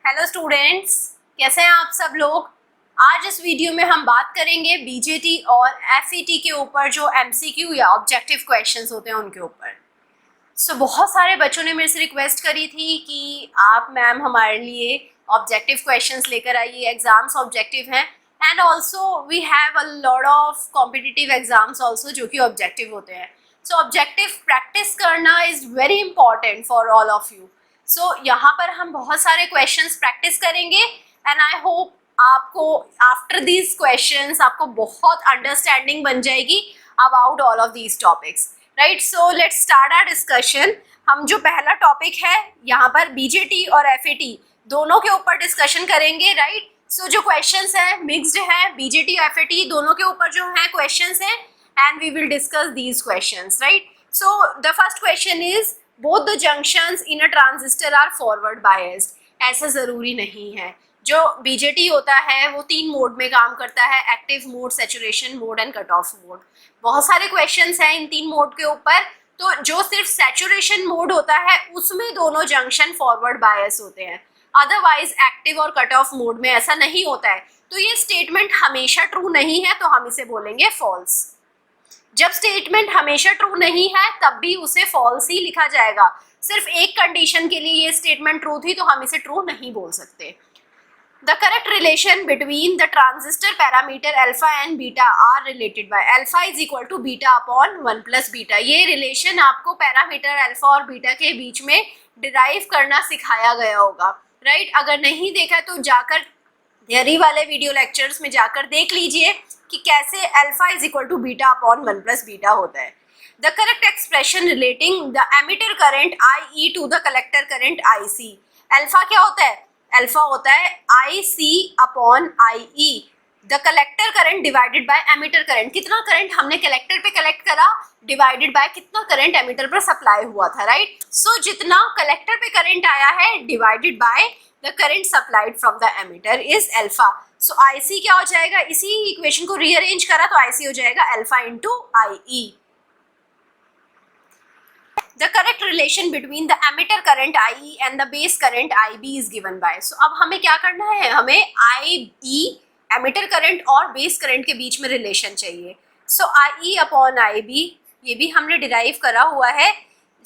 Hello students, कैसे हैं आप सब लोग। आज इस वीडियो में हम बात करेंगे बीजेटी और एफईटी के ऊपर, जो एमसीक्यू या ऑब्जेक्टिव क्वेश्चंस होते हैं उनके ऊपर। बहुत सारे बच्चों ने मेरे से रिक्वेस्ट करी थी कि आप मैम हमारे लिए ऑब्जेक्टिव क्वेश्चंस लेकर आइए, एग्जाम्स ऑब्जेक्टिव हैं and also we have a lot of competitive exams also जो कि ऑब्जेक्टिव होते हैं। ऑब्जेक्टिव प्रैक्टिस करना is very important for all of you. यहाँ पर हम बहुत सारे क्वेश्चंस प्रैक्टिस करेंगे एंड आई होप आपको आफ्टर दीज क्वेश्चंस आपको बहुत अंडरस्टैंडिंग बन जाएगी about all of these topics, right. So let's start our discussion. हम जो पहला टॉपिक है यहाँ पर बीजेटी और एफईटी दोनों के ऊपर डिस्कशन करेंगे, राइट। जो क्वेश्चंस है मिक्स्ड है, बीजेटी और एफईटी दोनों के ऊपर जो है क्वेश्चंस हैं and we will discuss these questions, right? So the first question is both the junctions in a transistor are forward biased। ऐसा ज़रूरी नहीं है। जो बीजेटी होता है वो 3 मोड में काम करता है, active mode, saturation mode and cut off mode. बहुत सारे क्वेश्चंस हैं इन 3 मोड के ऊपर। तो जो सिर्फ सैचुरेशन मोड होता है उसमें दोनों जंक्शन फॉरवर्ड बायस होते हैं, अदरवाइज एक्टिव और कट ऑफ मोड में ऐसा नहीं होता है। तो ये स्टेटमेंट हमेशा ट्रू नहीं है, तो हम इसे बोलेंगे फॉल्स। जब स्टेटमेंट हमेशा ट्रू नहीं है तब भी उसे फॉल्स ही लिखा जाएगा। सिर्फ एक कंडीशन के लिए ये स्टेटमेंट ट्रू थी तो हम इसे ट्रू नहीं बोल सकते। The correct relation between the transistor parameter alpha and beta are related by alpha is equal to beta upon 1 plus beta. ये रिलेशन आपको पैरामीटर अल्फा और बीटा के बीच में डिराइव करना सिखाया गया होगा, राइट। अगर नहीं देखा तो जाकर थियरी वाले वीडियो लेक्चर्स में जाकर देख लीजिए कि कैसे alpha is equal to beta upon 1 plus beta होता है। The correct expression relating the emitter current I E to the collector current I C. Alpha क्या होता है? अल्फा होता है I C upon I E, the collector current divided by emitter current. कितना current हमने collector पे collect करा divided by कितना करंट एमिटर पर सप्लाई हुआ था, राइट। जितना कलेक्टर पे करंट आया है divided by the current supplied from the emitter is alpha. IC क्या हो जाएगा? इसी इक्वेशन को रीअरेंज करा तो IC हो जाएगा alpha into IE। The correct relation between the emitter current IE and the base current IB is given by। अब हमें क्या करना है? हमें IE एमिटर करंट और बेस करंट के बीच में रिलेशन चाहिए। IE अपॉन IB ये भी हमने डिराइव करा हुआ है,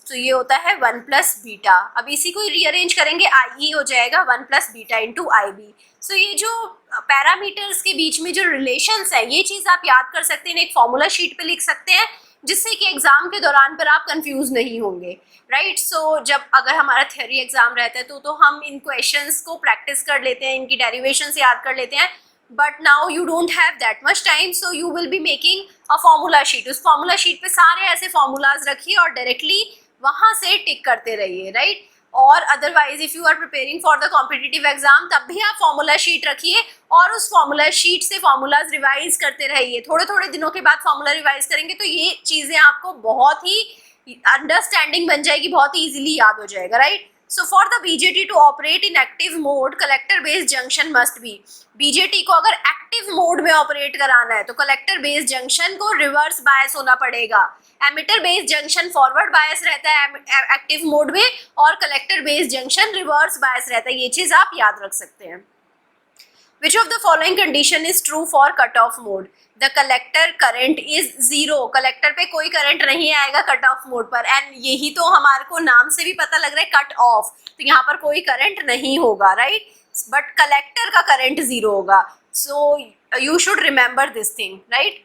तो ये होता है 1 प्लस बीटा। अब इसी को रीअरेंज करेंगे, IE हो जाएगा 1 प्लस बीटा इंटू IB। ये जो पैरामीटर्स के बीच में जो रिलेशंस है ये चीज़ आप याद कर सकते हैं, एक फॉर्मूला शीट पे लिख सकते हैं जिससे कि एग्जाम के दौरान पर आप कंफ्यूज नहीं होंगे, राइट। जब अगर हमारा थ्योरी एग्जाम रहता है तो हम इन क्वेश्चंस को प्रैक्टिस कर लेते हैं, इनकी डेरिवेशंस याद कर लेते हैं। But now you don't have that much time, so you will be making a formula sheet. उस फॉर्मूला शीट पे सारे ऐसे फॉर्मूलाज रखिए और डायरेक्टली वहाँ से टिक करते रहिए, राइट। और otherwise if you are preparing for the competitive exam तब भी आप फॉर्मूला शीट रखिए और उस फॉर्मूला शीट से फॉर्मूलाज रिवाइज करते रहिए। थोड़े थोड़े दिनों के बाद फॉर्मूला रिवाइज करेंगे तो ये चीज़ें आपको बहुत ही अंडरस्टैंडिंग बन जाएगी, बहुत ही ईजिली याद हो जाएगा, right. For the BJT to operate in active mode collector based junction must be. BJT को अगर एक्टिव मोड में ऑपरेट कराना है तो कलेक्टर बेस्ड जंक्शन को रिवर्स बायस होना पड़ेगा। Emitter based junction forward bias रहता है एक्टिव मोड में और collector based junction reverse bias रहता है। ये चीज़ आप याद रख सकते हैं। Which of the following condition is true for cut off mode? The collector current is 0। Collector पे कोई करंट नहीं आएगा कट ऑफ मोड पर, एंड यही तो हमारे को नाम से भी पता लग रहा है कट ऑफ, तो यहाँ पर कोई करंट नहीं होगा, राइट। बट कलेक्टर का करंट 0 होगा। You should remember this thing, right?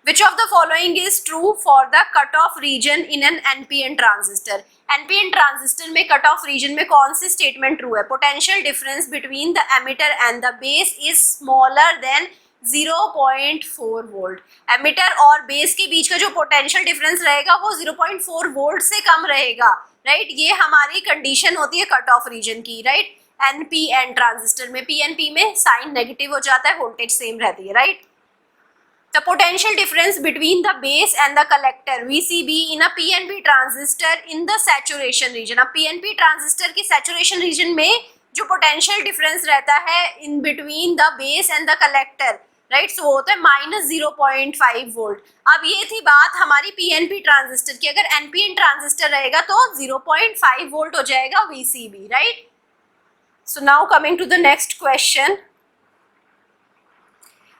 Which of the following is true for the cutoff region in an NPN transistor? NPN transistor में कट ऑफ रीजन में कौन सी स्टेटमेंट ट्रू है? Potential difference between the emitter and the base is smaller than 0.4 volt. Emitter और base के बीच का जो potential difference रहेगा वो 0.4 वोल्ट से कम रहेगा, राइट। ये हमारी कंडीशन होती है कट ऑफ रीजन की, राइट। NPN ट्रांजिस्टर में PNP में साइन नेगेटिव हो जाता है, वोल्टेज सेम रहती है, right. The potential difference between the base and the collector VCB in a PNP transistor in the saturation region। अब PNP ट्रांजिस्टर की saturation region में जो potential difference रहता है in between the base and the collector, right, वो होता है -0.5 volt. अब ये थी बात हमारी PNP ट्रांजिस्टर की। अगर NPN ट्रांजिस्टर रहेगा तो 0.5 वोल्ट हो जाएगा VCB, right. So now coming to the next question.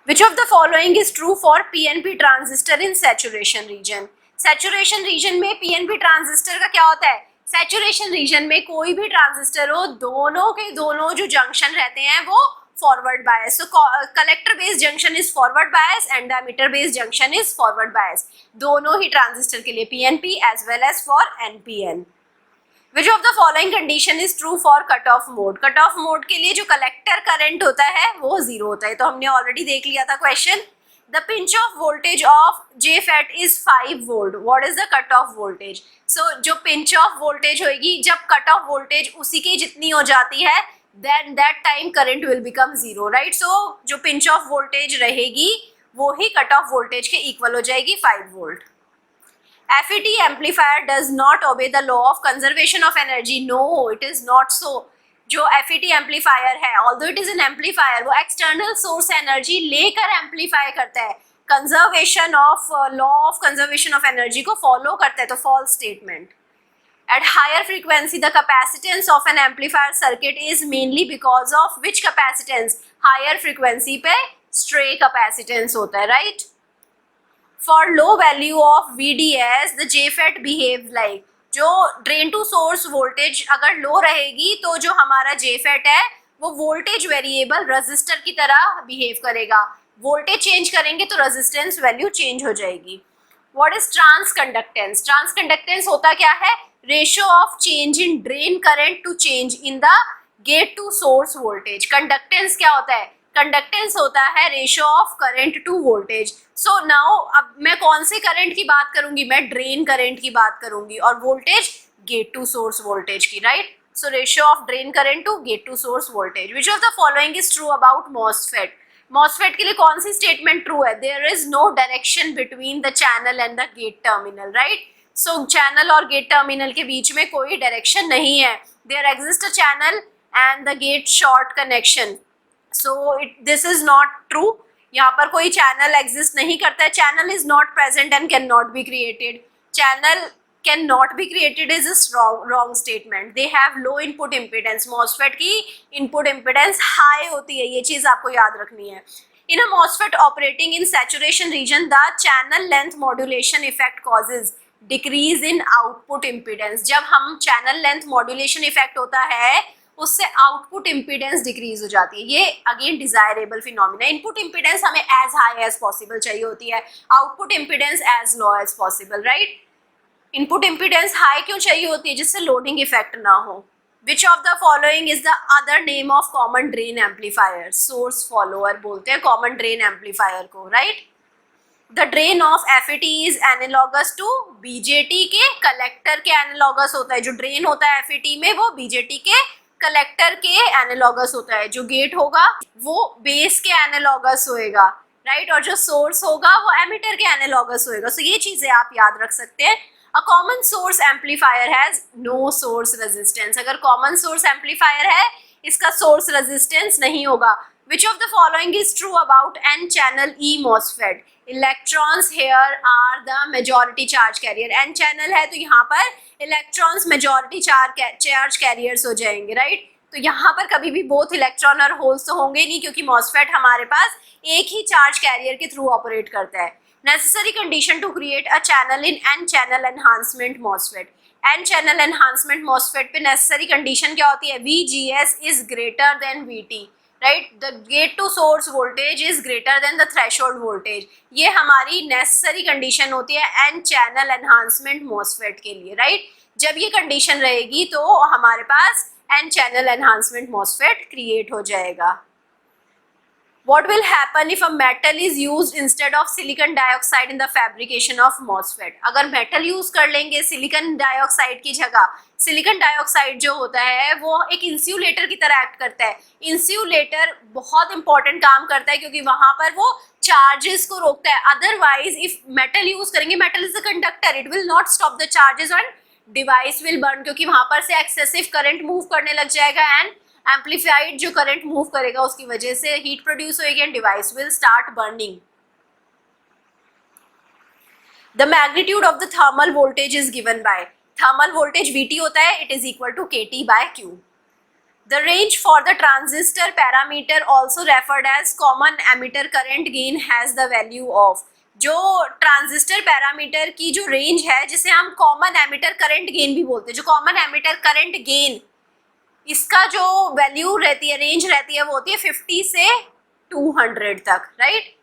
Which of the following is true for PNP transistor in saturation region? Saturation region में PNP transistor का क्या होता है? Saturation region में कोई भी ट्रांजिस्टर हो, दोनों के दोनों जो जंक्शन रहते हैं वो forward bias. So collector based junction is forward bias and the emitter based junction is forward bias. दोनों ही ट्रांजिस्टर के लिए PNP as well as for NPN. Which of the following condition is true for cut off mode? Cut off mode के लिए जो collector current होता है वो zero होता है, तो हमने ऑलरेडी देख लिया था question. The pinch off voltage of JFET is 5 volt. What is the cut off voltage? So जो पिंच ऑफ वोल्टेज होगी, जब कट ऑफ वोल्टेज उसी की जितनी हो जाती है, then that time current will become zero, right. So जो पिंच ऑफ वोल्टेज रहेगी वो ही कट ऑफ वोल्टेज के इक्वल हो जाएगी 5 volt. FET amplifier does not obey the law of conservation of energy. No, it is not so. जो FET amplifier है, although it is an amplifier, वो external source energy लेकर amplify करता है, conservation of law of conservation of energy को follow करता है, तो false statement. At higher frequency, the capacitance of an amplifier circuit is mainly because of which capacitance? Higher frequency पे stray capacitance होता है, right? For low value of VDS, the JFET behaves like. जो drain to source voltage अगर लो रहेगी तो जो हमारा JFET है वो वोल्टेज वेरिएबल रेजिस्टर की तरह बिहेव करेगा. वोल्टेज चेंज करेंगे तो रेजिस्टेंस वैल्यू चेंज हो जाएगी. What is transconductance? Transconductance होता क्या है? Ratio of change in drain current to change in the gate to source voltage. Conductance क्या होता है? कंडक्टेंस होता है ratio of current to voltage. So now अब मैं कौन से करंट की बात करूंगी? मैं ड्रेन करंट की बात करूंगी और voltage gate to source voltage की, right. So ratio of drain current to gate to source voltage. Which of the following is true about MOSFET? MOSFET के लिए कौन सी स्टेटमेंट ट्रू है? There is no direction between the channel and the gate terminal, right. So channel और gate terminal के बीच में कोई डायरेक्शन नहीं है. There exist a channel and the gate short connection. So this is not true. यहाँ पर कोई चैनल एग्जिस्ट नहीं करता है. Channel is not present and can not be created. Channel can not be created is a wrong statement. They have low input impedance. MOSFET की input impedance high होती है, ये चीज आपको याद रखनी है. In a MOSFET operating in saturation region the channel length modulation effect causes decrease in output impedance. जब हम चैनल लेंथ मॉड्यूलेशन इफेक्ट होता है उससे आउटपुट इम्पीडेंस डिक्रीज हो जाती है. ये again desirable phenomena. Input impedance हमें एज हाई एज पॉसिबल चाहिए होती है, output impedance as low as possible, right. Input impedance high क्यों चाहिए होती है? जिससे लोडिंग इफेक्ट ना हो. Which of the following is the other name of common drain amplifier? Source follower बोलते हैं कॉमन ड्रेन एम्पलीफायर को, right. The drain of FET is analogous to BJT के कलेक्टर के एनालॉगस होता है. जो ड्रेन होता है FET में वो BJT के कलेक्टर के एनालॉगस होता है. जो गेट होगा वो बेस के एनालॉगस होएगा, राइट. और जो सोर्स होगा वो एमिटर के एनालॉगस होएगा. सो ये चीजें आप याद रख सकते हैं. A common source amplifier has no source resistance. अगर कॉमन सोर्स एम्पलीफायर है इसका सोर्स रेजिस्टेंस नहीं होगा. Which of the following is true about N channel E MOSFET? Electrons here are the majority charge carrier. N channel है तो यहाँ पर electrons majority charge carriers हो जाएंगे, राइट. तो यहाँ पर कभी भी बोथ इलेक्ट्रॉन और होल्स तो होंगे नहीं क्योंकि मॉसफेट हमारे पास एक ही चार्ज कैरियर के थ्रू ऑपरेट करता है. Necessary condition to create a channel in N channel enhancement MOSFET. N channel enhancement MOSFET पे नेसेसरी कंडीशन क्या होती है? VGS is greater than VT, right. The gate to source voltage is greater than the threshold voltage. ये हमारी necessary condition होती है N channel enhancement MOSFET के लिए, राइट. जब ये कंडीशन रहेगी तो हमारे पास N channel enhancement MOSFET create हो जाएगा. What will happen if a metal is used instead of silicon dioxide in the fabrication of MOSFET? अगर मेटल यूज कर लेंगे सिलिकॉन डाइऑक्साइड की जगह. सिलिकॉन डाइऑक्साइड जो होता है वो एक इंसुलेटर की तरह एक्ट करता है. इंसुलेटर बहुत इंपॉर्टेंट काम करता है क्योंकि वहां पर वो चार्जेस को रोकता है. अदरवाइज इफ मेटल यूज करेंगे, metal is a conductor, it will not stop the charges and device will burn, क्योंकि वहां पर से एक्सेसिव करंट मूव करने लग जाएगा एंड एम्पलीफाइड जो करंट मूव करेगा उसकी वजह से हीट प्रोड्यूस होगी and device will start burning. The magnitude of the thermal voltage is given by. Thermal voltage VT होता है, it is equal to KT by Q. The range for the transistor parameter also referred as common emitter current gain has the value of, जो transistor parameter की जो range है जिसे हम common emitter current gain भी बोलते हैं, जो कॉमन एमिटर करंट गेन इसका जो वैल्यू रहती है, रेंज रहती है, वो होती है 50 से 200 तक, right.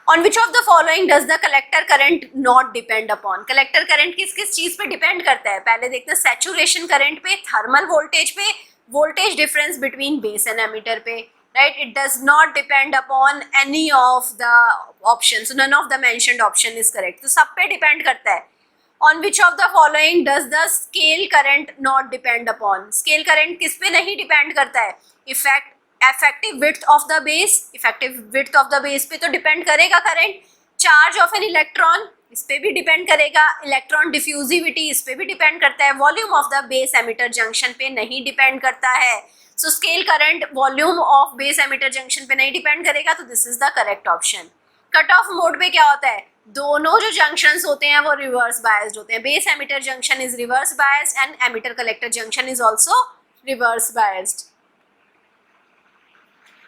On which of the following does the collector current not depend upon? Collector current किस किस चीज पे डिपेंड करता है? पहले देखते हैं सैचुरेशन करंट पे, थर्मल वोल्टेज पे, voltage difference between base and emitter पे, right. It does not depend upon any of the options, none of the mentioned option is correct. तो सब पे डिपेंड करता है। On which of the following does the scale current not depend upon? Scale current किस पे नहीं depend करता है? Effective width of the base, effective width of the base पे तो डिपेंड करेगा current. Charge of an electron, इस पे भी डिपेंड करेगा। इलेक्ट्रॉन डिफ्यूजिविटी, इस पे भी डिपेंड करता है। Volume of the base emitter junction पे नहीं डिपेंड करता है। So scale current volume of base emitter junction पे नहीं डिपेंड करेगा, तो this is the correct option. Cut off mode पे क्या होता है? दोनों जो जंक्शंस होते हैं वो रिवर्स बायस्ड होते हैं। Base emitter junction is reverse biased and emitter collector junction is also reverse biased.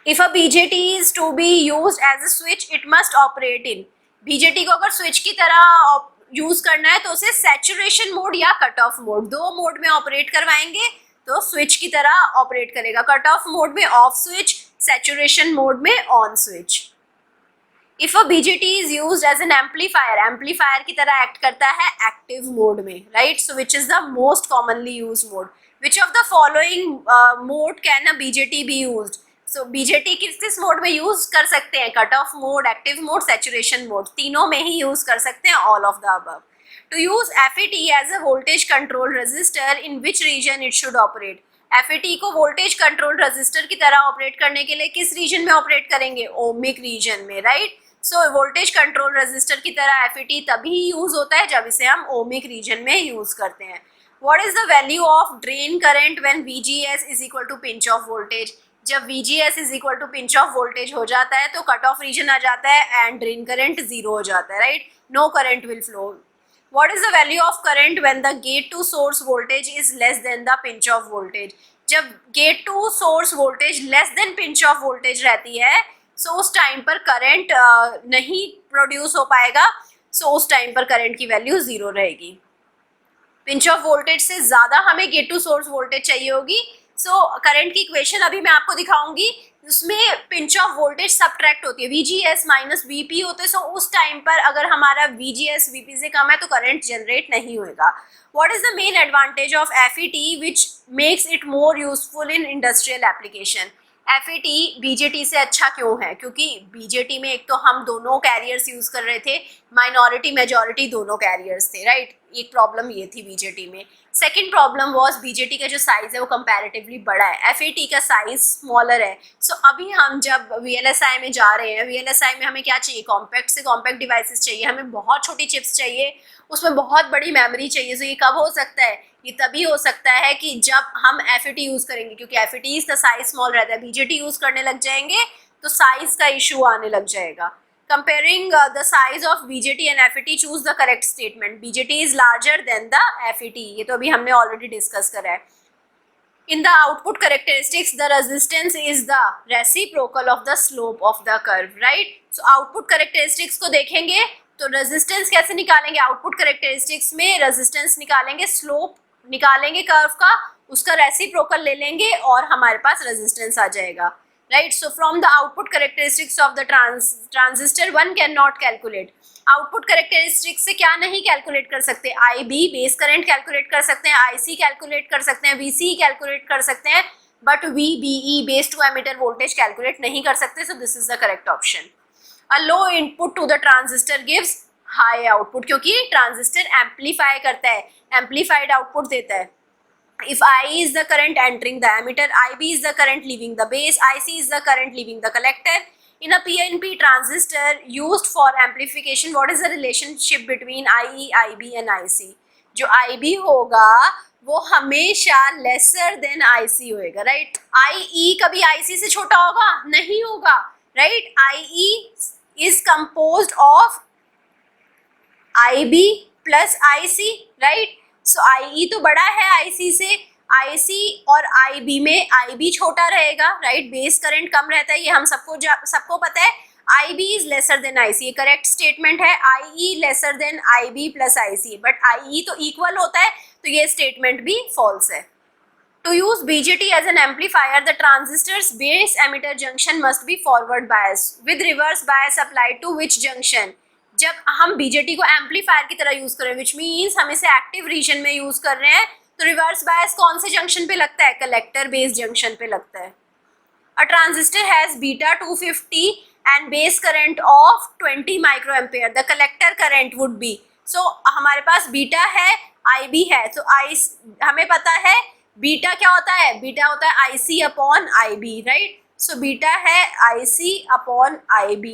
If a BJT is to be used as a switch, it must operate in, BJT को अगर switch की तरह use करना है तो उसे saturation mode या cut off mode, दो मोड में ऑपरेट करवाएंगे तो स्विच की तरह ऑपरेट करेगा। कट ऑफ मोड में ऑफ स्विच, सैचुरेशन मोड में on switch. If a BJT is used as an amplifier, amplifier की तरह एक्ट करता है एक्टिव मोड में, right. So which is the most commonly use mode? Which of the following mode can a BJT be used? So BJT किस किस mode में use कर सकते हैं? Cut off mode, active mode, saturation mode, तीनों में ही यूज कर सकते हैं, all of the above. To use FET as a voltage control resistor, in which region it should operate? FET को वोल्टेज कंट्रोल रजिस्टर की तरह ऑपरेट करने के लिए किस रीजन में ऑपरेट करेंगे? ओमिक रीजन में, right. So voltage control resistor की तरह FET तभी यूज होता है जब इसे हम ओमिक रीजन में यूज करते हैं। What is the value of drain current when VGS is equal to pinch off voltage? जब VGS is equal to pinch off voltage हो जाता है तो कट ऑफ रीजन आ जाता है एंड ड्रेन करंट जीरो हो जाता है, right. No current will flow. What is the value of current when the gate to source voltage is less than the pinch off voltage? जब gate to source voltage less than pinch off voltage रहती है, सो उस time पर current नहीं produce हो पाएगा, सो उस time पर करंट की वैल्यू जीरो रहेगी। पिंच ऑफ वोल्टेज से ज्यादा हमें गेट टू सोर्स वोल्टेज चाहिए होगी। सो करंट की इक्वेशन अभी मैं आपको दिखाऊंगी, उसमें पिंच ऑफ वोल्टेज सबट्रैक्ट होती है, VGS माइनस VP होते हैं। सो उस टाइम पर अगर हमारा VGS VP से कम है तो करंट जनरेट नहीं होएगा। What is the main advantage of FET which makes it more useful in industrial application? FET BJT से अच्छा क्यों है? क्योंकि BJT में एक तो हम दोनों कैरियर्स यूज कर रहे थे, माइनॉरिटी मेजॉरिटी दोनों कैरियर्स थे, राइट। एक प्रॉब्लम ये थी BJT में। सेकेंड प्रॉब्लम वॉज BJT का जो साइज है वो कंपैरेटिवली बड़ा है, FET का साइज स्मॉलर है। सो अभी हम जब VLSI में जा रहे हैं, VLSI में हमें क्या चाहिए? कॉम्पैक्ट से कॉम्पैक्ट डिवाइसेस चाहिए, हमें बहुत छोटी चिप्स चाहिए, उसमें बहुत बड़ी मेमोरी चाहिए। सो ये कब हो सकता है? ये तभी हो सकता है कि जब हम FET यूज करेंगे, क्योंकि FET का साइज स्मॉल रहता है। BJT यूज करने लग जाएंगे तो साइज का इशू आने लग जाएगा। Comparing the size of BJT and FET, choose the correct statement. BJT is larger than the FET. ये तो अभी हमने already discuss करा है। In the output characteristics, the resistance is the reciprocal of the slope of the curve, right? So output characteristics को देखेंगे तो resistance कैसे निकालेंगे? output characteristics में resistance निकालेंगे, slope निकालेंगे कर्व का, उसका reciprocal ले लेंगे और हमारे पास resistance आ जाएगा, right? So from the output characteristics of the transistor one cannot calculate. Output characteristics से क्या नहीं कैलकुलेट कर सकते? IB बेस करंट कैलकुलेट कर सकते हैं, IC कैलकुलेट कर सकते हैं, VC कैलकुलेट कर सकते हैं, but VBE base to emitter voltage calculate नहीं कर सकते। So this is the correct option. A low input to the transistor gives high output, क्योंकि ट्रांजिस्टर एम्पलीफाई करता है, एम्पलीफाइड आउटपुट देता है। If I is the current entering the emitter, IB is the current leaving the base, IC is the current leaving the collector. In a PNP transistor used for amplification, what is the relationship between IE, IB and IC? जो IB होगा वो हमेशा lesser than IC होएगा, right? IE कभी IC से छोटा होगा? नहीं होगा, right? IE is composed of IB plus IC, right? So IE तो बड़ा है IC से, IC और IB में IB छोटा रहेगा, राइट, बेस करंट कम रहता है, ये हम सबको पता है. IB is lesser than IC, ये करेक्ट स्टेटमेंट है. IE lesser than IB plus IC, but IE तो इक्वल होता है, तो ये स्टेटमेंट भी फॉल्स है. To use BJT as an amplifier, the transistor's base emitter junction must be forward bias. With reverse bias applied to which junction? जब हम BJT को एम्पलीफायर की तरह यूज कर रहे हैं, विच मीन्स हम इसे एक्टिव रीजन में यूज कर रहे हैं, तो रिवर्स बायस कौन से जंक्शन पे लगता है? कलेक्टर बेस जंक्शन पे लगता है. A transistor has beta 250 and base current of 20 microampere. The collector current would be, so हमारे पास बीटा है, IB है, तो हमें पता है बीटा क्या होता है? बीटा होता है IC upon IB, right. So beta है IC अपॉन IB,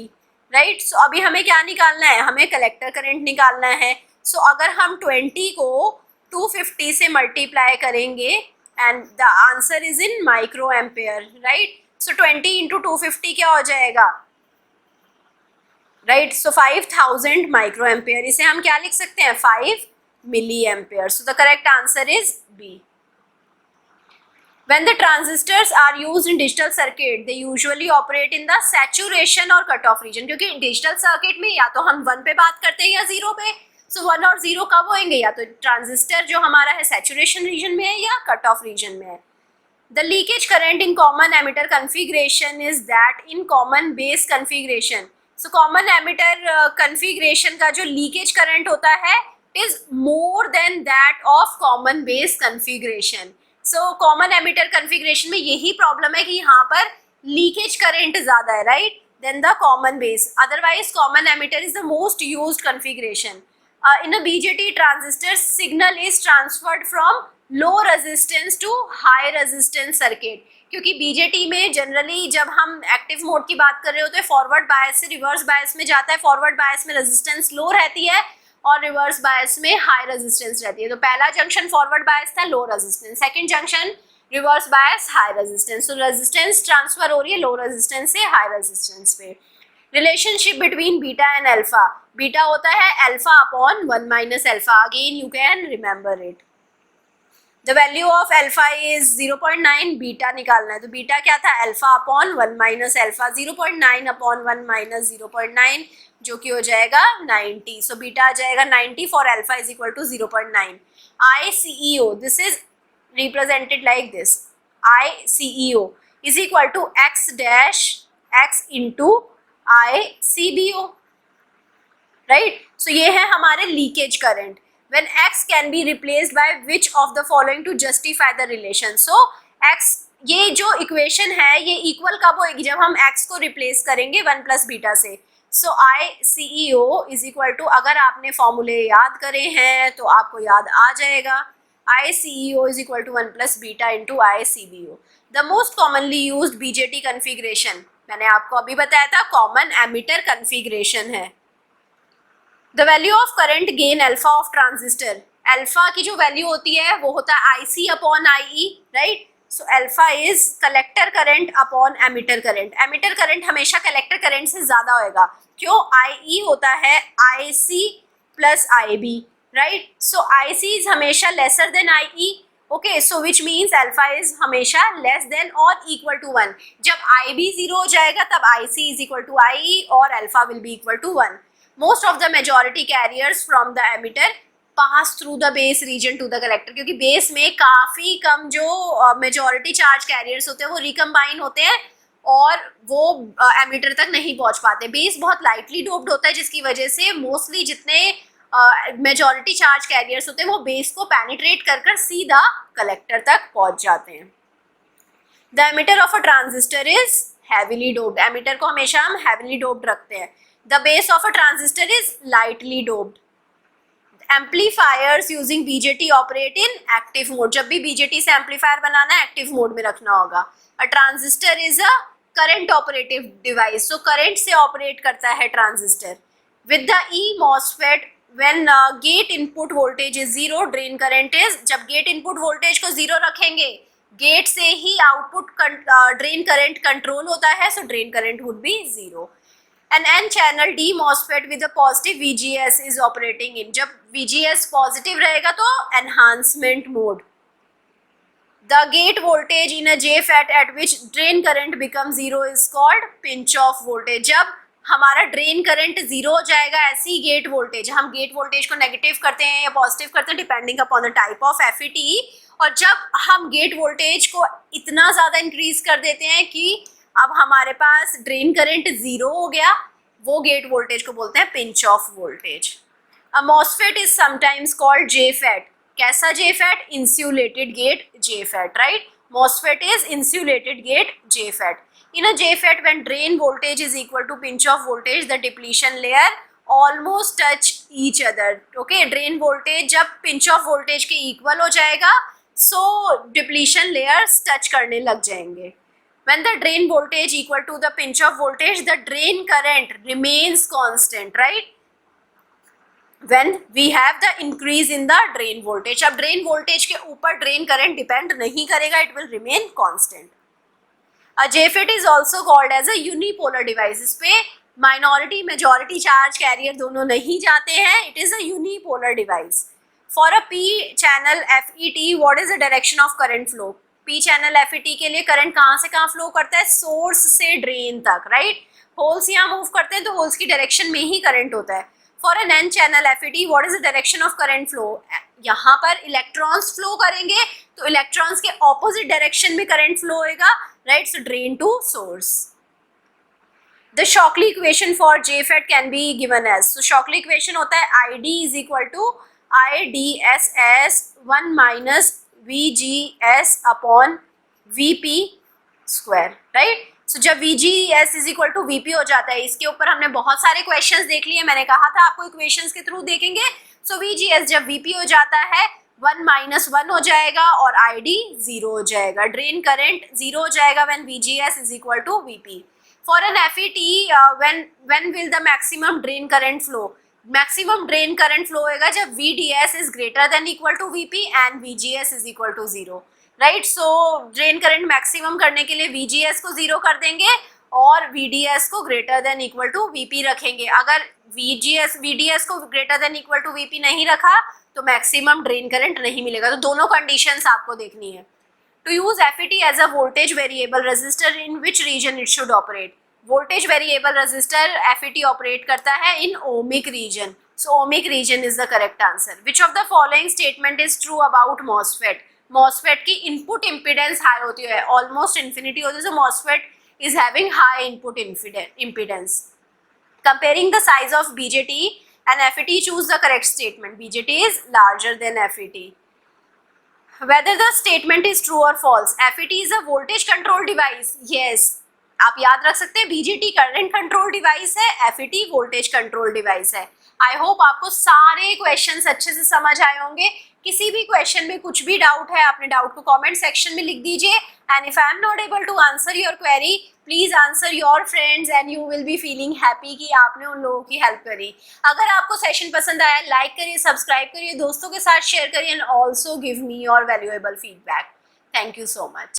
राइट. सो अभी हमें क्या निकालना है? हमें कलेक्टर करंट निकालना है. सो अगर हम 20 को 250 से मल्टीप्लाई करेंगे and the answer is in micro ampere, right. So 20 into 250 क्या हो जाएगा? Right, so 5000 micro ampere. इसे हम क्या लिख सकते हैं? 5 milli ampere. So the correct answer is B. When the transistors are used in digital circuit, they usually operate in the saturation or cutoff region. क्योंकि डिजिटल सर्किट में या तो हम 1 पे बात करते हैं या 0 पे. सो 1 और 0 कब होंगे? या तो ट्रांजिस्टर जो हमारा है सैचुरेशन रीजन में है या कट ऑफ रीजन में है. The leakage current in common emitter configuration is that in common base configuration. So common emitter configuration का जो लीकेज करंट होता है is more than that of common base configuration. So common emitter configuration में यही problem है कि यहाँ पर लीकेज करंट ज़्यादा है, right, then the common base. Otherwise common emitter is the most used configuration. In a BJT transistor signal is transferred from low resistance to high resistance circuit. क्योंकि BJT में generally जब हम active mode की बात कर रहे होते हैं, फॉरवर्ड बायस से रिवर्स बायस में जाता है. फॉरवर्ड बायस में रेजिस्टेंस लो रहती है और रिवर्स बायस में हाई रेजिस्टेंस रहती है. तो पहला जंक्शन फॉरवर्ड बायस था, low resistance. Second junction reverse बायस, हाई रेजिस्टेंस. तो रेजिस्टेंस ट्रांसफर हो रही है लो रेजिस्टेंस से हाई रेजिस्टेंस पे. Relationship between beta and alpha. Beta होता है alpha upon 1 minus alpha. Again you can remember it. The value of alpha is 0.9. Beta निकालना है, तो बीटा क्या था? Alpha upon 1 minus alpha. 0.9 upon 1 minus 0.9 जो कि हो जाएगा 90. सो बीटा आ जाएगा 90 for alpha is equal to 0.9. ICEO, this is represented like this. ICEO is equal to x dash x into ICBO, right. So ये है हमारे leakage current. When x can be replaced by which of the following to justify the relation? So x, ये जो equation है ये equal कब होएगी? जब हम x को रिप्लेस करेंगे 1 प्लस बीटा से. सो ICEO इज इक्वल टू, अगर आपने फॉर्मूले याद करे हैं तो आपको याद आ जाएगा. ICEO is equal to 1 plus beta into ICBO. The most commonly used BJT configuration, मैंने आपको अभी बताया था, कॉमन एमिटर कन्फिग्रेशन है. The value of current gain alpha of transistor. Alpha की जो वैल्यू होती है वो होता है IC upon IE, right. So alpha is collector current upon emitter current. Emitter current हमेशा कलेक्टर करंट से ज्यादा होएगा. क्यों? IE होता है IC plus IB, right. So IC is हमेशा lesser than IE. Okay, so which means alpha is हमेशा less than और इक्वल टू 1. जब IB 0 हो जाएगा तब IC is equal to IE और अल्फा will be equal to 1. Most of the majority carriers from the emitter pass through the base region to the collector. क्योंकि base में काफ़ी कम जो मेजॉरिटी चार्ज कैरियर्स होते हैं वो रिकम्बाइन होते हैं और वो एमिटर तक नहीं पहुंच पाते. बेस बहुत लाइटली डोप्ड होता है जिसकी वजह से मोस्टली जितने मेजॉरिटी चार्ज कैरियर्स होते हैं वो बेस को पेनिट्रेट कर सीधा कलेक्टर तक पहुंच जाते हैं. The emitter of a transistor is heavily doped. Emitter को हमेशा हम हैवीली डोप्ड रखते हैं. The base of a transistor is lightly doped. Amplifiers using BJT operate in active mode. जब भी BJT से एम्पलीफायर बनाना है एक्टिव मोड में रखना होगा. A transistor is a current operative device. So current से ऑपरेट करता है transistor. With the E MOSFET, when gate input voltage is 0, drain current is, जब gate input voltage को 0 रखेंगे गेट से ही आउटपुट ड्रेन करंट कंट्रोल होता है. So drain current would be 0. An N-channel D MOSFET with a positive VGS is operating in. जब VGS positive रहेगा तो enhancement mode. The gate voltage in a JFET at which drain current becomes zero is called pinch off voltage. जब हमारा drain current zero हो जाएगा, ऐसी gate voltage, हम gate voltage को नेगेटिव करते हैं या पॉजिटिव करते हैं depending upon the type of FET, और जब हम गेट वोल्टेज को इतना ज़्यादा इंक्रीज कर देते हैं कि अब हमारे पास ड्रेन करंट जीरो हो गया, वो गेट वोल्टेज को बोलते हैं pinch off voltage. A MOSFET is sometimes called JFET. कैसा JFET? Insulated gate JFET, right? MOSFET is insulated gate JFET. In a JFET, when drain voltage is equal to pinch off voltage, the depletion layer almost touch each other. Okay, drain voltage जब pinch off voltage के equal हो जाएगा, so depletion layers touch करने लग जाएंगे. When the drain voltage equal to the pinch off voltage, the drain current remains constant, right? When we have the increase in the drain voltage, अब drain voltage के ऊपर drain current depend नहीं करेगा, it will remain constant. A JFET is also called as a unipolar device. इस पे minority majority charge carrier दोनों नहीं जाते हैं. It is a unipolar device. For a P channel FET, what is the direction of current flow? P channel FET के लिए current कहाँ से कहाँ फ्लो करता है? सोर्स से ड्रेन तक, राइट? होल्स यहाँ मूव करते हैं तो होल्स की डायरेक्शन में ही करंट होता है. For an N channel FET, what is the direction of current flow? यहाँ पर इलेक्ट्रॉन्स फ्लो करेंगे तो इलेक्ट्रॉन्स के ऑपोजिट डायरेक्शन में करंट फ्लो होएगा, right? So drain to source. The Shockley equation for JFET can be given as, so Shockley equation होता है ID is equal to IDSS 1 minus VGS upon VP square, right? So जब VGS is equal to VP हो जाता है, इसके ऊपर हमने बहुत सारे क्वेश्चंस देख लिए, मैंने कहा था आपको इक्वेशंस के थ्रू देखेंगे. So VGS जब VP हो जाता है 1 minus 1 हो जाएगा और ID 0 हो जाएगा. ड्रेन करंट 0 हो जाएगा when VGS is equal to VP. For an FET, when will the maximum drain current flow? Maximum drain current flow होगा जब VDS is greater than equal to VP and VGS is equal to 0. Right? So drain current maximum करने के लिए VGS को 0 कर देंगे और VDS को greater than equal to VP रखेंगे. अगर VDS को greater than equal to VP नहीं रखा तो मैक्सिमम ड्रेन करंट नहीं मिलेगा. तो दोनों कंडीशंस आपको देखनी है. To use FET as a voltage variable resistor, in which region it should operate? Voltage variable resistor FET operate करता है in ohmic region. So ohmic region is the correct answer. Which of the following statement is true about MOSFET? MOSFET की input impedance high होती है, almost infinity होती है. सो MOSFET is having high input impedance. Comparing the size of BJT and FET, choose the correct statement. BJT is larger than FET. Whether the statement is true or false. FET is a voltage control device. Yes, आप याद रख सकते हैं BJT current control device है, FET voltage control device है. आई hope आपको सारे questions अच्छे से समझ आए होंगे. किसी भी क्वेश्चन में कुछ भी डाउट है, अपने डाउट को कमेंट सेक्शन में लिख दीजिए. And if I am not able to answer your query, please answer your friends and you will be feeling happy कि आपने उन लोगों की हेल्प करी. अगर आपको सेशन पसंद आया, लाइक करिए, सब्सक्राइब करिए, दोस्तों के साथ शेयर करिए and also give me your valuable feedback. Thank you so much.